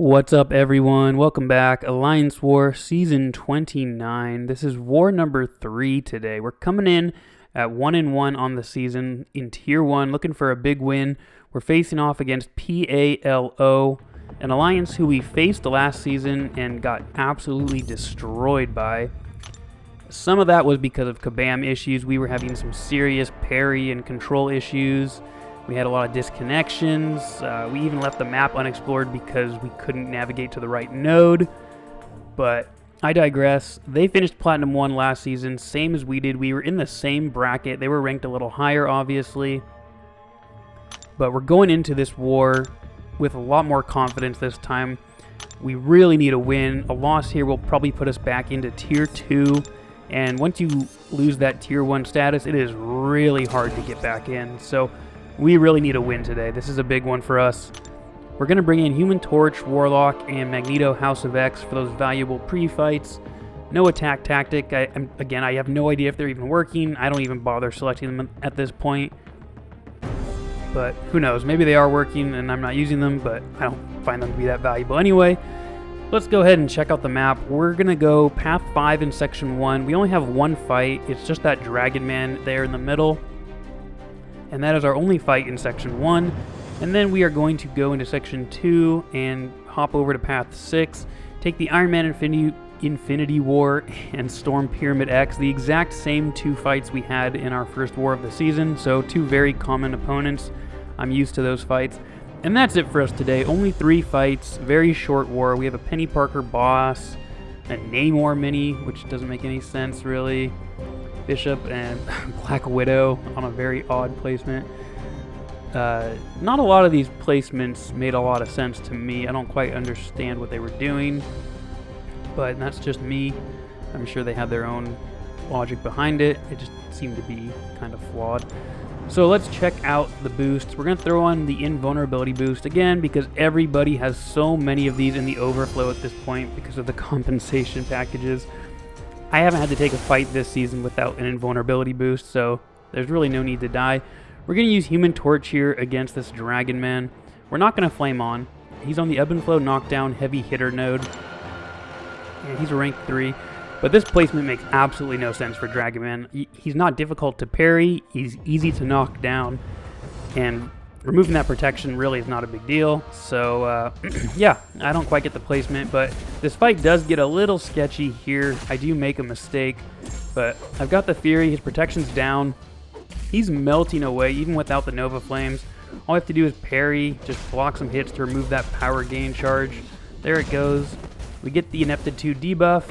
What's up, everyone? Welcome back. Alliance War Season 29. This is War number 3 today. We're coming in at 1-1 on the season in Tier 1, looking for a big win. We're facing off against PALO, an alliance who we faced last season and got absolutely destroyed by. Some of that was because of Kabam issues. We were having some serious parry and control issues. We had a lot of disconnections. We even left the map unexplored because we couldn't navigate to the right node. But I digress. They finished Platinum 1 last season, same as we did. We were in the same bracket. They were ranked a little higher, obviously. But we're going into this war with a lot more confidence this time. We really need a win. A loss here will probably put us back into Tier 2. And once you lose that Tier 1 status, it is really hard to get back in. So we really need a win today. This is a big one for us. We're going to bring in Human Torch, Warlock, and Magneto House of X for those valuable pre-fights. No attack tactic. Again, I have no idea if they're even working. I don't even bother selecting them at this point. But who knows? Maybe they are working and I'm not using them, but I don't find them to be that valuable anyway. Let's go ahead and check out the map. We're going to go Path 5 in Section 1. We only have one fight. It's just that Dragon Man there in the middle. And that is our only fight in Section 1. And then we are going to go into Section 2 and hop over to Path 6, take the Iron Man Infinity War and Storm Pyramid X, the exact same two fights we had in our first war of the season, so two very common opponents. I'm used to those fights. And that's it for us today. Only 3 fights, very short war. We have a Penny Parker boss, a Namor mini, which doesn't make any sense really, Bishop, and Black Widow on a very odd placement. Not a lot of these placements made a lot of sense to me. I don't quite understand what they were doing, but that's just me. I'm sure they had their own logic behind it. It just seemed to be kind of flawed. So let's check out the boosts. We're going to throw on the invulnerability boost again because everybody has so many of these in the overflow at this point because of the compensation packages. I haven't had to take a fight this season without an invulnerability boost, so there's really no need to die. We're going to use Human Torch here against this Dragon Man. We're not going to Flame On. He's on the Ebb and Flow Knockdown Heavy Hitter node. And he's a rank 3. But this placement makes absolutely no sense for Dragon Man. He's not difficult to parry. He's easy to knock down. And removing that protection really is not a big deal. So, yeah, I don't quite get the placement. But this fight does get a little sketchy here. I do make a mistake. But I've got the Fury. His protection's down. He's melting away even without the Nova Flames. All I have to do is parry, just block some hits to remove that power gain charge. There it goes. We get the Ineptitude debuff.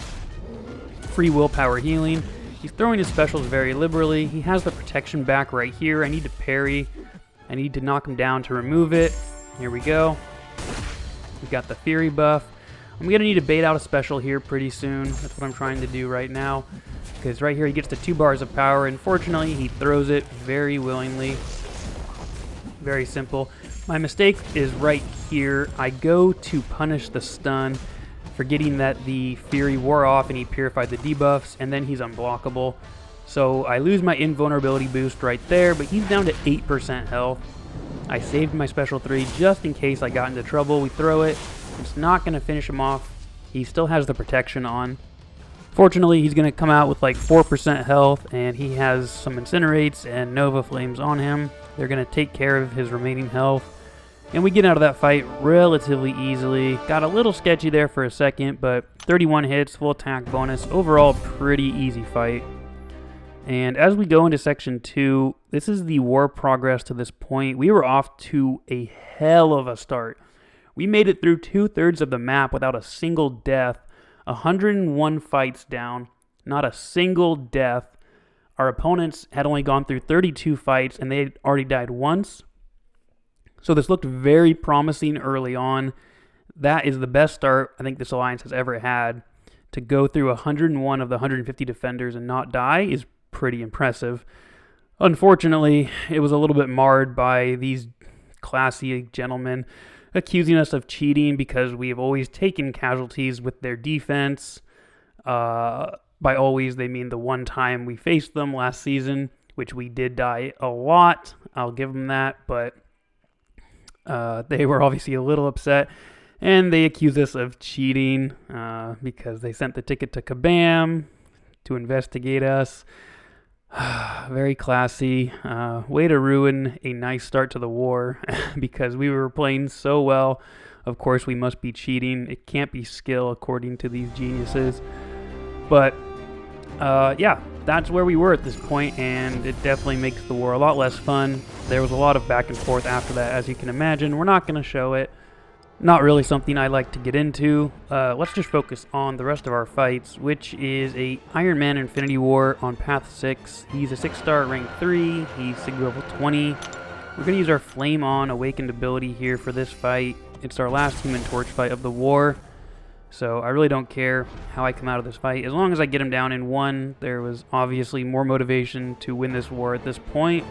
Free willpower healing. He's throwing his specials very liberally. He has the protection back right here. I need to parry. I need to knock him down to remove it. Here we go. We got the Fury buff. I'm going to need to bait out a special here pretty soon. That's what I'm trying to do right now. Because right here he gets the 2 bars of power. Unfortunately, he throws it very willingly. Very simple. My mistake is right here. I go to punish the stun, forgetting that the Fury wore off and he purified the debuffs, and then he's unblockable. So I lose my invulnerability boost right there, but he's down to 8% health. I saved my special 3 just in case I got into trouble. We throw it. It's not going to finish him off. He still has the protection on. Fortunately, he's going to come out with like 4% health, and he has some Incinerates and Nova Flames on him. They're going to take care of his remaining health. And we get out of that fight relatively easily. Got a little sketchy there for a second, but 31 hits, full attack bonus. Overall, pretty easy fight. And as we go into Section 2, this is the war progress to this point. We were off to a hell of a start. We made it through 2/3 of the map without a single death. 101 fights down, not a single death. Our opponents had only gone through 32 fights, and they had already died once. So this looked very promising early on. That is the best start I think this alliance has ever had. To go through 101 of the 150 defenders and not die is pretty impressive. Unfortunately, it was a little bit marred by these classy gentlemen accusing us of cheating because we have always taken casualties with their defense. By always, they mean the one time we faced them last season, which we did die a lot. I'll give them that, but they were obviously a little upset. And they accuse us of cheating because they sent the ticket to Kabam to investigate us. Very classy. Way to ruin a nice start to the war because we were playing so well. Of course, we must be cheating. It can't be skill according to these geniuses. But yeah, that's where we were at this point, and it definitely makes the war a lot less fun. There was a lot of back and forth after that, as you can imagine. We're not going to show it. Not really something I like to get into. Let's just focus on the rest of our fights, which is a Iron Man Infinity War on Path 6. He's a 6-star rank 3. He's Sig level 20. We're going to use our Flame On Awakened ability here for this fight. It's our last Human Torch fight of the war. So I really don't care how I come out of this fight. As long as I get him down in 1, there was obviously more motivation to win this war at this point.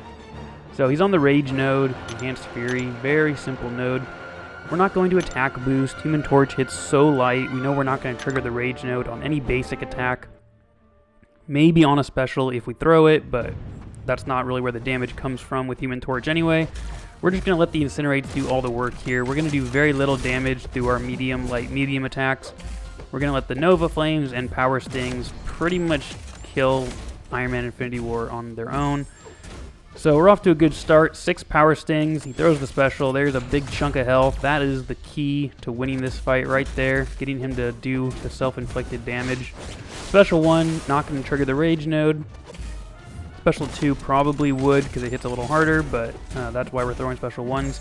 So he's on the Rage node, Enhanced Fury, very simple node. We're not going to attack boost. Human Torch hits so light. We know we're not going to trigger the Rage node on any basic attack. Maybe on a special if we throw it, but that's not really where the damage comes from with Human Torch anyway. We're just going to let the Incinerates do all the work here. We're going to do very little damage through our medium, light, medium attacks. We're going to let the Nova Flames and Power Stings pretty much kill Iron Man Infinity War on their own. So we're off to a good start. 6 Power Stings. He throws the special. There's a big chunk of health. That is the key to winning this fight right there. Getting him to do the self-inflicted damage. Special 1, not going to trigger the Rage node. Special 2 probably would because it hits a little harder, but that's why we're throwing Special 1s.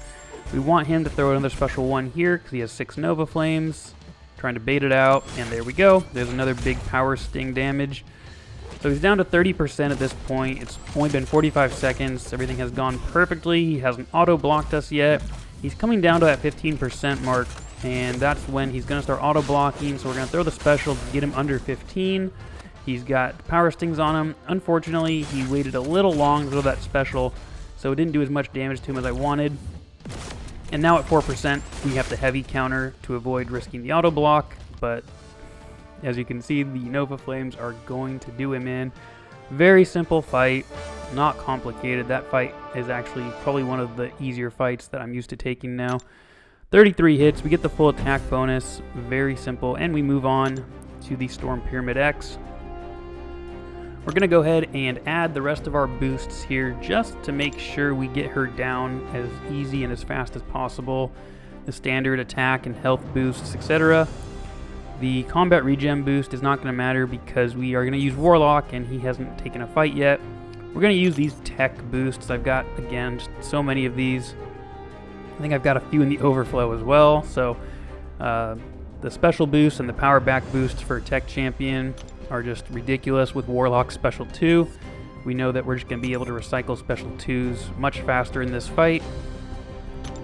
We want him to throw another Special 1 here because he has 6 Nova Flames. Trying to bait it out, and there we go. There's another big Power Sting damage. So he's down to 30% at this point. It's only been 45 seconds. Everything has gone perfectly. He hasn't auto-blocked us yet. He's coming down to that 15% mark, and that's when he's going to start auto-blocking. So we're going to throw the special to get him under 15. He's got Power Stings on him. Unfortunately, he waited a little long to throw that special, so it didn't do as much damage to him as I wanted. And now at 4%, we have to heavy counter to avoid risking the auto-block, but as you can see, the Nova Flames are going to do him in. Very simple fight, not complicated. That fight is actually probably one of the easier fights that I'm used to taking now. 33 hits, we get the full attack bonus, very simple, and we move on to the Storm Pyramid X. We're going to go ahead and add the rest of our boosts here just to make sure we get her down as easy and as fast as possible. The standard attack and health boosts, etc. The combat regen boost is not going to matter because we are going to use Warlock and he hasn't taken a fight yet. We're going to use these tech boosts. I've got, again, just so many of these. I think I've got a few in the overflow as well. So the special boost and the power back boosts for tech champion are just ridiculous with Warlock special 2. We know that we're just going to be able to recycle special 2s much faster in this fight.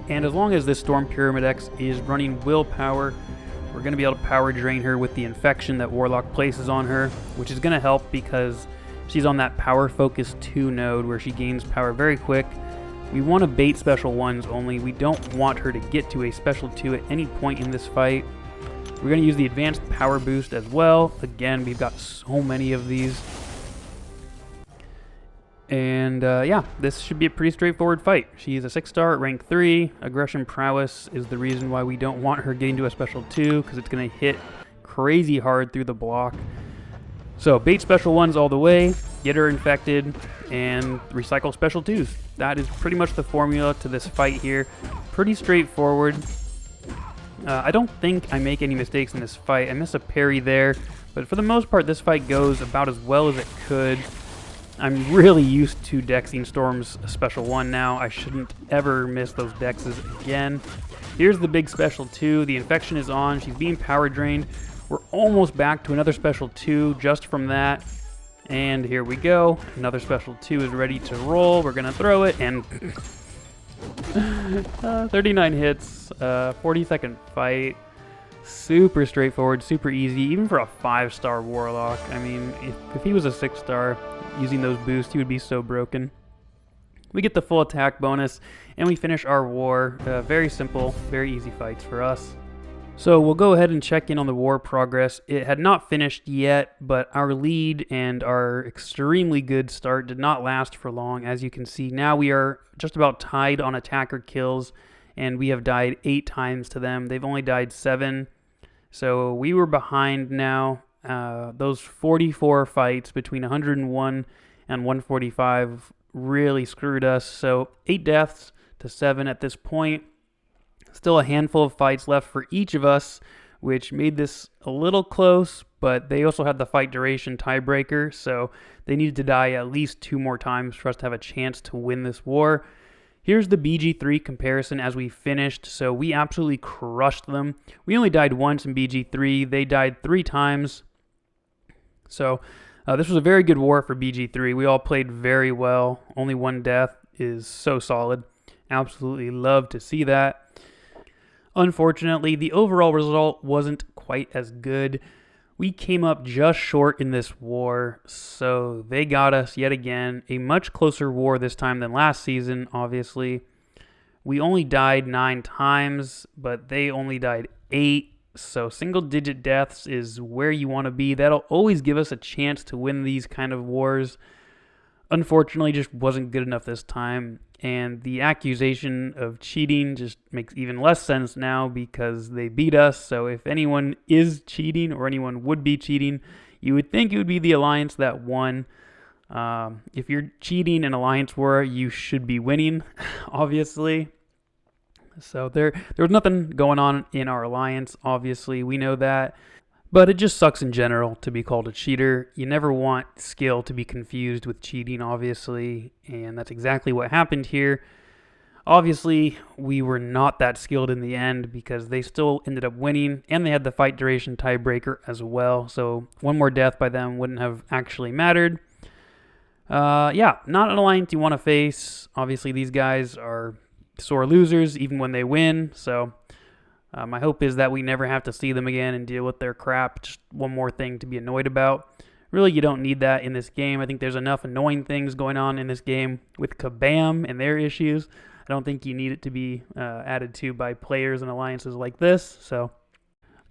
And as long as this Storm Pyramid X is running willpower, we're going to be able to power drain her with the infection that Warlock places on her, which is going to help because she's on that power focus 2 node where she gains power very quick. We want to bait special 1s only. We don't want her to get to a special 2 at any point in this fight. We're going to use the advanced power boost as well. Again, we've got so many of these. And yeah, this should be a pretty straightforward fight. She's a 6-star, rank 3. Aggression prowess is the reason why we don't want her getting to a special 2, because it's going to hit crazy hard through the block. So bait special 1s all the way, get her infected, and recycle special 2s. That is pretty much the formula to this fight here. Pretty straightforward. I don't think I make any mistakes in this fight. I miss a parry there, but for the most part, this fight goes about as well as it could. I'm really used to dexing Storm's special 1 now. I shouldn't ever miss those dexes again. Here's the big special 2. The infection is on. She's being power drained. We're almost back to another special 2 just from that. And here we go. Another special 2 is ready to roll. We're going to throw it, and 39 hits, 40-second fight. Super straightforward, super easy, even for a 5-star Warlock. I mean, if he was a 6-star, using those boosts, he would be so broken. We get the full attack bonus, and we finish our war. Very simple, very easy fights for us. So we'll go ahead and check in on the war progress. It had not finished yet, but our lead and our extremely good start did not last for long. As you can see, now we are just about tied on attacker kills and we have died 8 times to them. They've only died 7. So we were behind now. Those 44 fights between 101 and 145 really screwed us. So 8 deaths to 7 at this point. Still a handful of fights left for each of us, which made this a little close, but they also had the fight duration tiebreaker, so they needed to die at least 2 more times for us to have a chance to win this war. Here's the BG3 comparison as we finished. So we absolutely crushed them. We only died once in BG3. They died 3 times. So this was a very good war for BG3. We all played very well. Only 1 death is so solid. Absolutely love to see that. Unfortunately, the overall result wasn't quite as good. We came up just short in this war, so they got us yet again. A much closer war this time than last season, obviously. We only died 9 times, but they only died 8. So single-digit deaths is where you want to be. That'll always give us a chance to win these kind of wars. Unfortunately, just wasn't good enough this time. And the accusation of cheating just makes even less sense now because they beat us. So if anyone is cheating or anyone would be cheating, you would think it would be the Alliance that won. If you're cheating in Alliance war, you should be winning, obviously. So there was nothing going on in our Alliance, obviously. We know that. But it just sucks in general to be called a cheater. You never want skill to be confused with cheating, obviously, and that's exactly what happened here. Obviously, we were not that skilled in the end because they still ended up winning, and they had the fight duration tiebreaker as well, so 1 more death by them wouldn't have actually mattered. Yeah, not an alliance you want to face. Obviously, these guys are sore losers even when they win, so... my hope is that we never have to see them again and deal with their crap. Just one more thing to be annoyed about. Really, you don't need that in this game. I think there's enough annoying things going on in this game with Kabam and their issues. I don't think you need it to be added to by players and alliances like this. So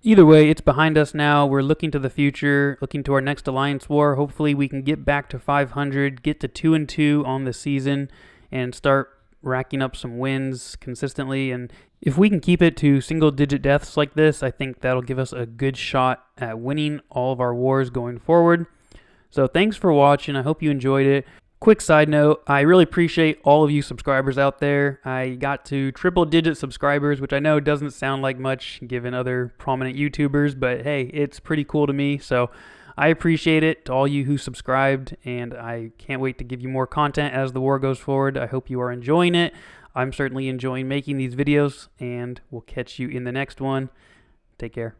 either way, it's behind us now. We're looking to the future, looking to our next alliance war. Hopefully we can get back to 500, get to 2-2 on the season, and start racking up some wins consistently. And if we can keep it to single-digit deaths like this, I think that'll give us a good shot at winning all of our wars going forward. So thanks for watching. I hope you enjoyed it. Quick side note, I really appreciate all of you subscribers out there. I got to triple-digit subscribers, which I know doesn't sound like much given other prominent YouTubers, but hey, it's pretty cool to me. So I appreciate it to all you who subscribed, and I can't wait to give you more content as the war goes forward. I hope you are enjoying it. I'm certainly enjoying making these videos, and we'll catch you in the next one. Take care.